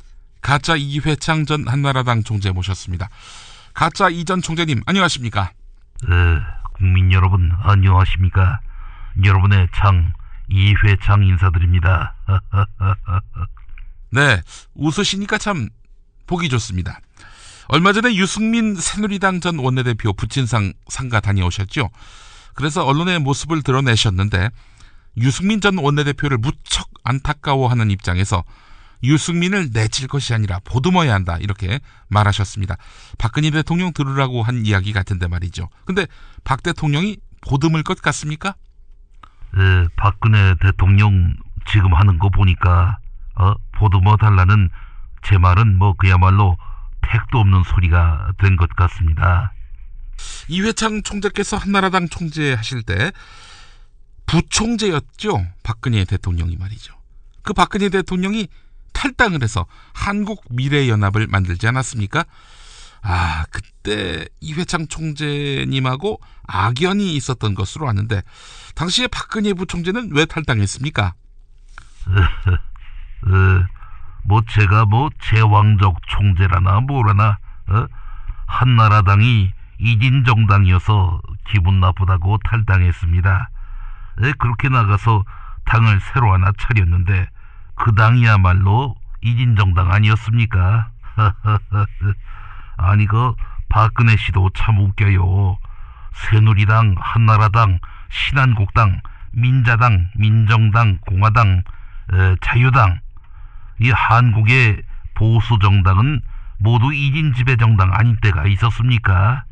B: 가짜 이회창 전 한나라당 총재 모셨습니다. 가짜 이 전 총재님 안녕하십니까?
A: 국민 여러분 안녕하십니까? 여러분의 창 이회창 인사드립니다.
B: 네, 웃으시니까 참 보기 좋습니다. 얼마 전에 유승민 새누리당 전 원내대표 부친상 상가 다녀오셨죠? 그래서 언론의 모습을 드러내셨는데 유승민 전 원내대표를 무척 안타까워하는 입장에서 유승민을 내칠 것이 아니라 보듬어야 한다 이렇게 말하셨습니다. 박근혜 대통령 들으라고 한 이야기 같은데 말이죠. 근데 박 대통령이 보듬을 것 같습니까?
A: 박근혜 대통령 지금 하는 거 보니까 보듬어 달라는 제 말은 뭐 그야말로 택도 없는 소리가 된 것 같습니다.
B: 이회창 총재께서 한나라당 총재 하실 때 부총재였죠. 박근혜 대통령이 말이죠. 그 박근혜 대통령이 탈당을 해서 한국미래연합을 만들지 않았습니까? 그때 이회창 총재님하고 악연이 있었던 것으로 아는데 당시에 박근혜 부총재는 왜 탈당했습니까?
A: 제가 제왕적 총재라나 뭐라나 한나라당이 이진정당이어서 기분 나쁘다고 탈당했습니다. 그렇게 나가서 당을 새로 하나 차렸는데 그 당이야말로 이진정당 아니었습니까? 아니 박근혜 씨도 참 웃겨요. 새누리당, 한나라당, 신한국당, 민자당, 민정당, 공화당, 자유당, 이 한국의 보수 정당은 모두 이진 지배 정당 아닌 때가 있었습니까?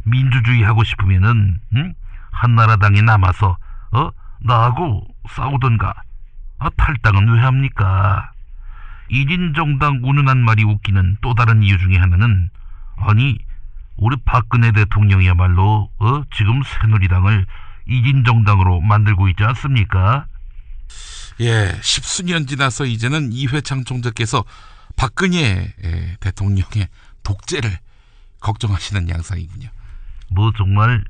A: 민주주의 하고 싶으면은 한나라당에 남아서 나하고 싸우던가. 탈당은 왜 합니까? 이진정당 운운한 말이 웃기는 또 다른 이유 중에 하나는 우리 박근혜 대통령이야말로 지금 새누리당을 이진정당으로 만들고 있지 않습니까?
B: 예, 십수년 지나서 이제는 이회창 총재께서 박근혜 대통령의 독재를 걱정하시는 양상이군요.
A: 정말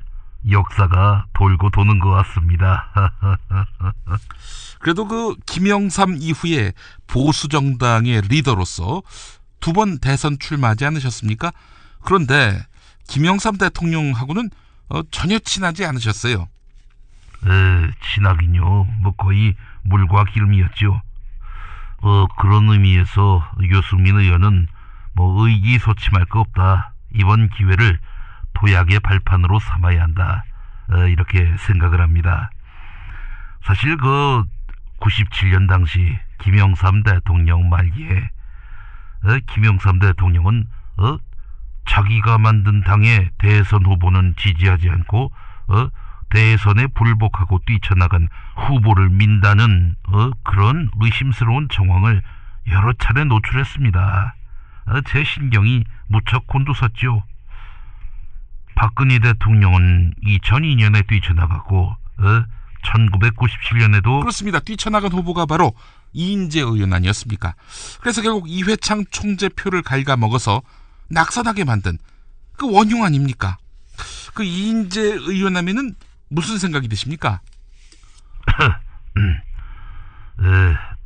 A: 역사가 돌고 도는 것 같습니다.
B: 그래도 그 김영삼 이후에 보수정당의 리더로서 2번 대선 출마하지 않으셨습니까? 그런데 김영삼 대통령하고는 전혀 친하지 않으셨어요.
A: 친하긴요. 거의 물과 기름이었죠. 그런 의미에서 유승민 의원은 의기소침할 거 없다. 이번 기회를 도약의 발판으로 삼아야 한다. 이렇게 생각을 합니다. 사실 97년 당시 김영삼 대통령 말기에 김영삼 대통령은 자기가 만든 당의 대선 후보는 지지하지 않고 대선에 불복하고 뛰쳐나간 후보를 민다는 그런 의심스러운 정황을 여러 차례 노출했습니다. 제 신경이 무척 곤두섰죠. 박근혜 대통령은 2002년에 뛰쳐나가고 1997년에도
B: 그렇습니다. 뛰쳐나간 후보가 바로 이인재 의원 아니었습니까? 그래서 결국 이회창 총재 표를 갉아먹어서 낙선하게 만든 그 원흉 아닙니까? 그 이인재 의원 하면은 무슨 생각이 드십니까?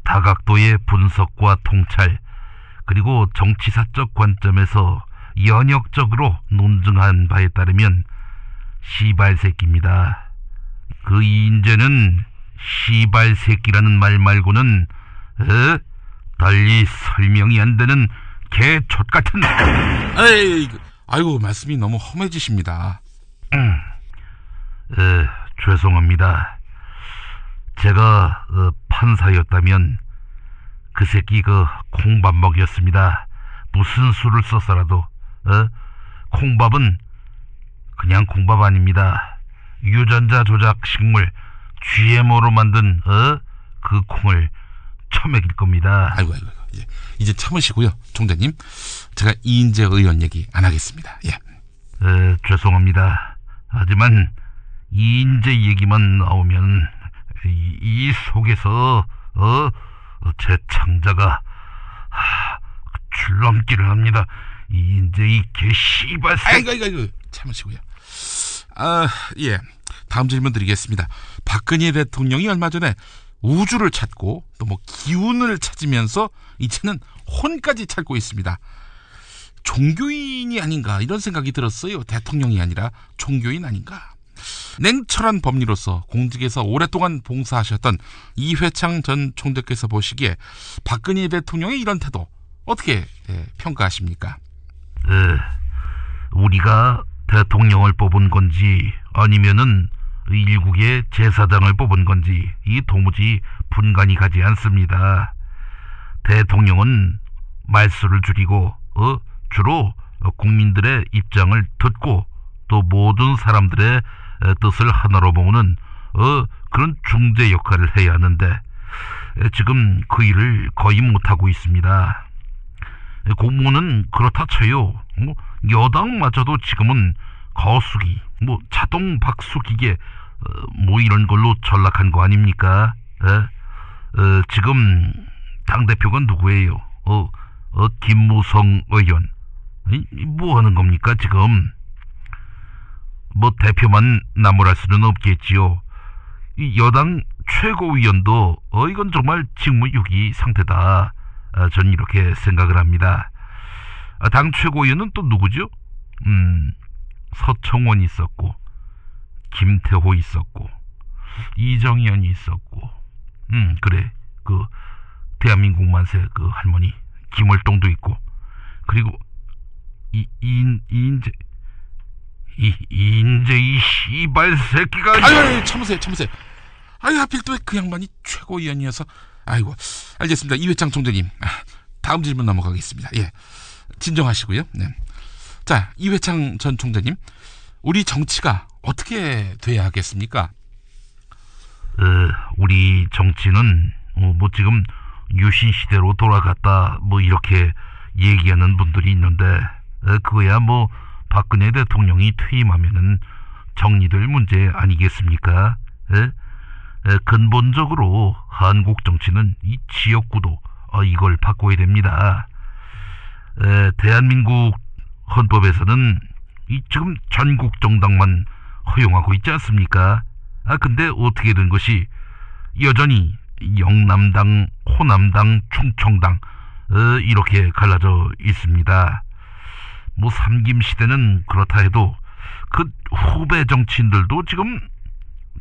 A: 다각도의 분석과 통찰 그리고 정치사적 관점에서 연역적으로 논증한 바에 따르면 시발새끼입니다. 그 이인재는 시발새끼라는 말 말고는 달리 설명이 안 되는 개젖같은
B: 아이고, 말씀이 너무 험해지십니다.
A: 죄송합니다. 제가 판사였다면 그 새끼 콩밥 먹였습니다. 무슨 수를 써서라도 콩밥은 그냥 콩밥 아닙니다. 유전자 조작 식물 GMO로 만든 그 콩을 처먹일 겁니다.
B: 아이고. 예. 이제 참으시고요, 총장님. 제가 이인재 의원 얘기 안 하겠습니다. 예.
A: 죄송합니다. 하지만 이인재 얘기만 나오면 이 속에서 제 창자가 줄넘기를 합니다. 이인재 이 개씨발 새끼.
B: 아이고 참으시고요. 예. 다음 질문 드리겠습니다. 박근혜 대통령이 얼마 전에 우주를 찾고 또 뭐 기운을 찾으면서 이제는 혼까지 찾고 있습니다. 종교인이 아닌가 이런 생각이 들었어요. 대통령이 아니라 종교인 아닌가. 냉철한 법리로서 공직에서 오랫동안 봉사하셨던 이회창 전 총재께서 보시기에 박근혜 대통령의 이런 태도 어떻게 평가하십니까?
A: 우리가 대통령을 뽑은 건지 아니면은 일국의 제사장을 뽑은 건지 이 도무지 분간이 가지 않습니다. 대통령은 말수를 줄이고 주로 국민들의 입장을 듣고 또 모든 사람들의 뜻을 하나로 모으는 그런 중재 역할을 해야 하는데 지금 그 일을 거의 못하고 있습니다. 공무원은 그렇다 쳐요. 여당마저도 지금은 거수기, 자동 박수기계 이런 걸로 전락한 거 아닙니까? 지금 당대표가 누구예요? 김무성 의원. 뭐 하는 겁니까 지금? 대표만 나무랄 수는 없겠지요. 여당 최고위원도 이건 정말 직무유기 상태다. 전 이렇게 생각을 합니다. 당 최고위원은 또 누구죠? 서청원 있었고 김태호 있었고 이정현이 있었고 그래 대한민국 만세 할머니 김월동도 있고 그리고 이인재 이 씨발 새끼가.
B: 아유 참으세요. 하필 또 그 양반이 최고위원이어서. 아이고 알겠습니다. 이회창 총재님 다음 질문 넘어가겠습니다. 예, 진정하시고요. 네. 자, 이회창 전 총재님, 우리 정치가 어떻게 돼야 하겠습니까?
A: 우리 정치는 지금 유신 시대로 돌아갔다 이렇게 얘기하는 분들이 있는데 그거야 박근혜 대통령이 퇴임하면은 정리될 문제 아니겠습니까? 근본적으로 한국 정치는 이 지역구도 이걸 바꿔야 됩니다. 대한민국 헌법에서는 지금 전국 정당만 허용하고 있지 않습니까? 근데 어떻게 된 것이 여전히 영남당, 호남당, 충청당 이렇게 갈라져 있습니다. 삼김시대는 그렇다 해도 그 후배 정치인들도 지금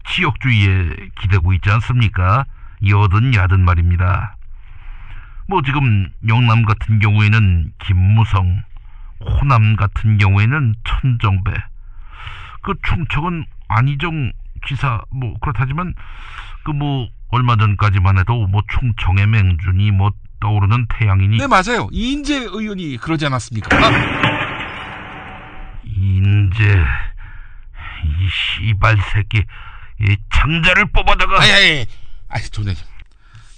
A: 지역주의에 기대고 있지 않습니까? 여든 야든 말입니다. 지금 영남 같은 경우에는 김무성, 호남 같은 경우에는 천정배, 그 충청은 안희정 지사 그렇다지만 얼마 전까지만 해도 충청의 맹준이 떠오르는 태양이니.
B: 네, 맞아요. 이인재 의원이 그러지 않았습니까?
A: 이인재 이 씨발 새끼 이 창자를 뽑아다가.
B: 아이 조장님,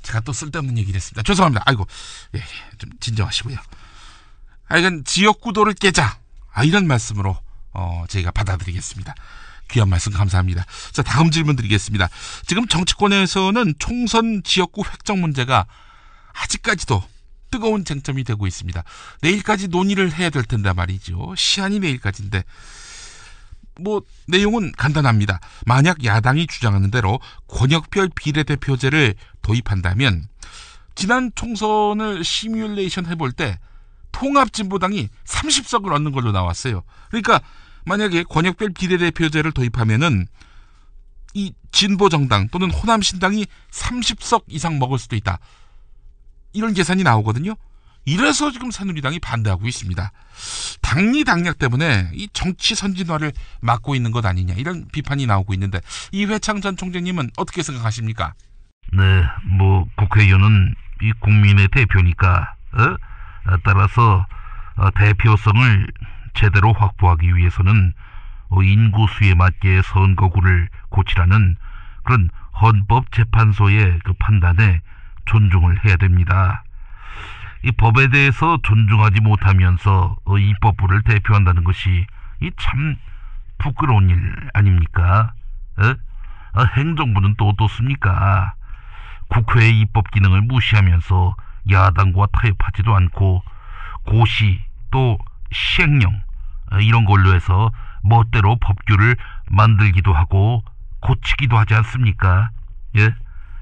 B: 제가 또 쓸데없는 얘기를 했습니다. 죄송합니다. 아이고, 예, 좀 진정하시고요. 이건 지역구도를 깨자, 이런 말씀으로 저희가 받아들이겠습니다. 귀한 말씀 감사합니다. 자, 다음 질문 드리겠습니다. 지금 정치권에서는 총선 지역구 획정 문제가 아직까지도 뜨거운 쟁점이 되고 있습니다. 내일까지 논의를 해야 될 텐데 말이죠. 시한이 내일까지인데 내용은 간단합니다. 만약 야당이 주장하는 대로 권역별 비례대표제를 도입한다면 지난 총선을 시뮬레이션 해볼 때 통합진보당이 30석을 얻는 걸로 나왔어요. 그러니까 만약에 권역별 비례대표제를 도입하면은 이 진보정당 또는 호남신당이 30석 이상 먹을 수도 있다. 이런 계산이 나오거든요. 이래서 지금 새누리당이 반대하고 있습니다. 당리 당략 때문에 이 정치 선진화를 막고 있는 것 아니냐 이런 비판이 나오고 있는데 이회창 전 총재님은 어떻게 생각하십니까?
A: 네, 국회의원은 이 국민의 대표니까 따라서 대표성을 제대로 확보하기 위해서는 인구수에 맞게 선거구를 고치라는 그런 헌법재판소의 그 판단에 존중을 해야 됩니다. 이 법에 대해서 존중하지 못하면서 입법부를 대표한다는 것이 이 참 부끄러운 일 아닙니까? 행정부는 또 어떻습니까? 국회의 입법 기능을 무시하면서 야당과 타협하지도 않고 고시 또 시행령 이런 걸로 해서 멋대로 법규를 만들기도 하고 고치기도 하지 않습니까? 예?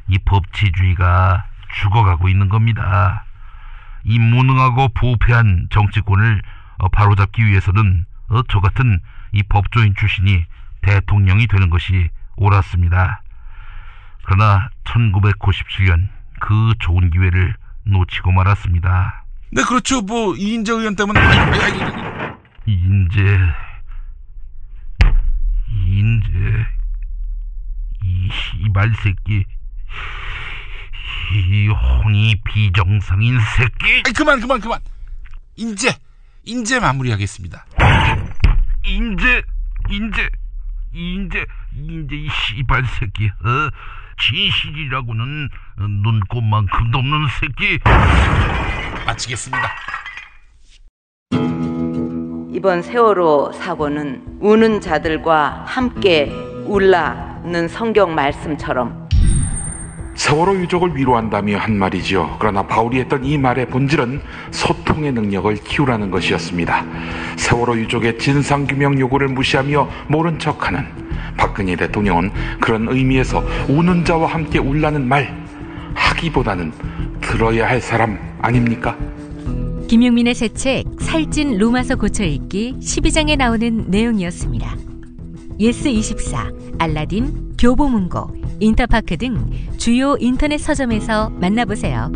A: 이 법치주의가 죽어가고 있는 겁니다. 이 무능하고 부패한 정치권을 바로잡기 위해서는 저 같은 이 법조인 출신이 대통령이 되는 것이 옳았습니다. 그러나 1997년 그 좋은 기회를 놓치고 말았습니다.
B: 네, 그렇죠. 이인재 의원 때문에
A: 이인재 이 씨발 새끼, 이 혼이 비정상인 새끼.
B: 그만. 인재 마무리하겠습니다.
A: 인재 이 씨발 새끼. 진실이라고는 눈꽃만큼도 없는 새끼.
B: 마치겠습니다.
H: 이번 세월호 사고는 우는 자들과 함께 울라는 성경 말씀처럼
I: 세월호 유족을 위로한다며 한 말이죠. 그러나 바울이 했던 이 말의 본질은 소통의 능력을 키우라는 것이었습니다. 세월호 유족의 진상규명 요구를 무시하며 모른 척하는 박근혜 대통령은 그런 의미에서 우는 자와 함께 울라는 말 하기보다는 들어야 할 사람 아닙니까?
F: 김용민의 새 책 살찐 로마서 고쳐읽기 12장에 나오는 내용이었습니다. 예스24, 알라딘, 교보문고, 인터파크 등 주요 인터넷 서점에서 만나보세요.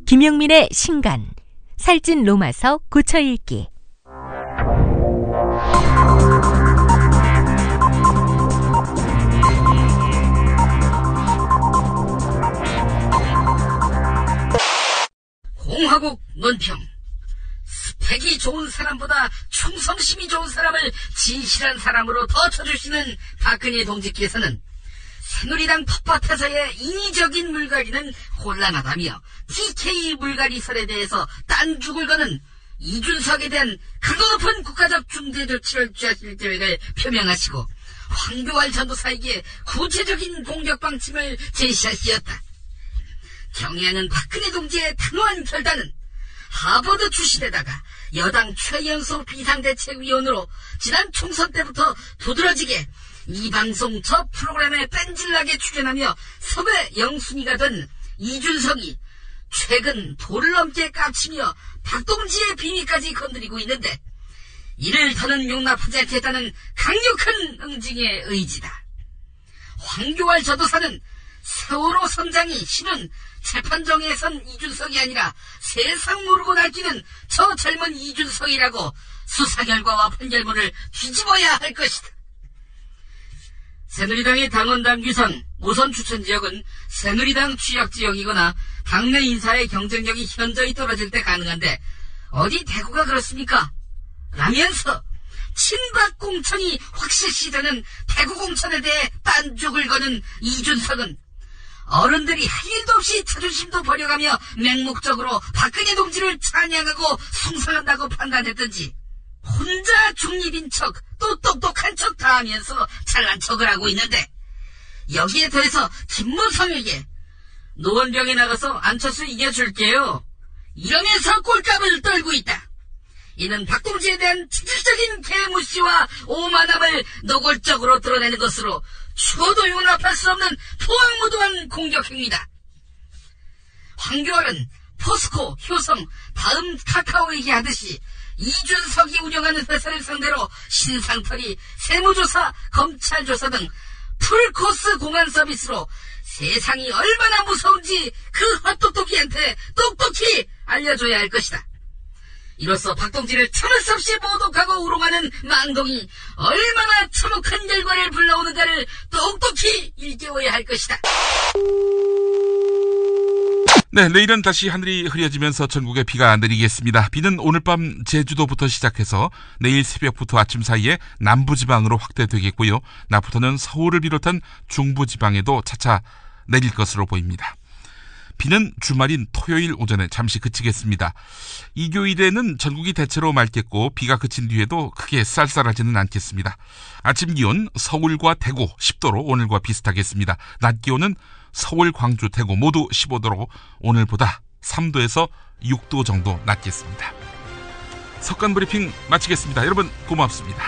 F: 김용민의 신간 살찐 로마서 고쳐읽기.
J: 공화국 논평. 스펙이 좋은 사람보다 충성심이 좋은 사람을 진실한 사람으로 더 쳐주시는 박근혜 동지께서는 새누리당 텃밭에서의 인위적인 물갈이는 곤란하다며 TK 물갈이설에 대해서 딴죽을 거는 이준석에 대한 강도 높은 국가적 중대 조치를 취하실 계획을 표명하시고 황교안 전도사에게 구체적인 공격 방침을 제시하시었다. 경애하는 박근혜 동지의 단호한 결단은 하버드 출신에다가 여당 최연소 비상대책위원으로 지난 총선 때부터 두드러지게 이 방송 저 프로그램에 뺀질나게 출연하며 섭외 영순위가 된 이준석이 최근 도를 넘게 깝치며 박동지의 비위까지 건드리고 있는데 이를 더는 용납하지 않겠다는 강력한 응징의 의지다. 황교안 전도사는 세월호 선장이 실은 재판정에 선 이준석이 아니라 세상 모르고 날뛰는 저 젊은 이준석이라고 수사 결과와 판결문을 뒤집어야 할 것이다. 새누리당의 당원 당규상 우선 추천 지역은 새누리당 취약 지역이거나 당내 인사의 경쟁력이 현저히 떨어질 때 가능한데 어디 대구가 그렇습니까? 라면서 친박 공천이 확실시 되는 대구 공천에 대해 딴죽을 거는 이준석은 어른들이 할 일도 없이 자존심도 버려가며 맹목적으로 박근혜 동지를 찬양하고 숭상한다고 판단했던지 혼자 중립인 척 또 똑똑한 척 다 하면서 잘난 척을 하고 있는데 여기에 더해서 김무성에게 노원병에 나가서 안철수 이겨줄게요 이러면서 꼴값을 떨고 있다. 이는 박동지에 대한 체질적인 개무시와 오만함을 노골적으로 드러내는 것으로 죽어도 용납할 수 없는 포항무도한 공격행위다. 황교안은 포스코, 효성, 다음 카카오 얘기하듯이 이준석이 운영하는 회사를 상대로 신상털이, 세무조사, 검찰조사 등 풀코스 공항 서비스로 세상이 얼마나 무서운지 그 헛똑똑이한테 똑똑히 알려줘야 할 것이다. 이로써 박동진을 참을 수 없이 모독하고 우롱하는 망동이 얼마나 참혹한 결과를 불러오는가를 똑똑히 일깨워야 할 것이다.
B: 네, 내일은 다시 하늘이 흐려지면서 전국에 비가 내리겠습니다. 비는 오늘 밤 제주도부터 시작해서 내일 새벽부터 아침 사이에 남부지방으로 확대되겠고요. 낮부터는 서울을 비롯한 중부지방에도 차차 내릴 것으로 보입니다. 비는 주말인 토요일 오전에 잠시 그치겠습니다. 일요일에는 전국이 대체로 맑겠고 비가 그친 뒤에도 크게 쌀쌀하지는 않겠습니다. 아침 기온 서울과 대구 10도로 오늘과 비슷하겠습니다. 낮 기온은 서울, 광주, 대구 모두 15도로 오늘보다 3도에서 6도 정도 낮겠습니다. 석간 브리핑 마치겠습니다. 여러분 고맙습니다.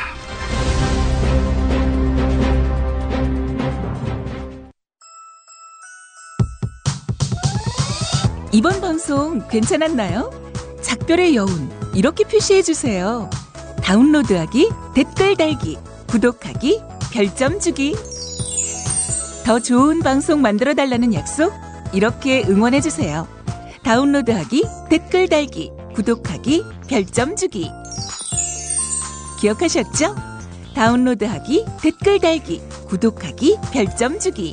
K: 이번 방송 괜찮았나요? 작별의 여운 이렇게 표시해주세요. 다운로드하기, 댓글 달기, 구독하기, 별점 주기. 더 좋은 방송 만들어달라는 약속 이렇게 응원해주세요. 다운로드하기, 댓글 달기, 구독하기, 별점 주기. 기억하셨죠? 다운로드하기, 댓글 달기, 구독하기, 별점 주기.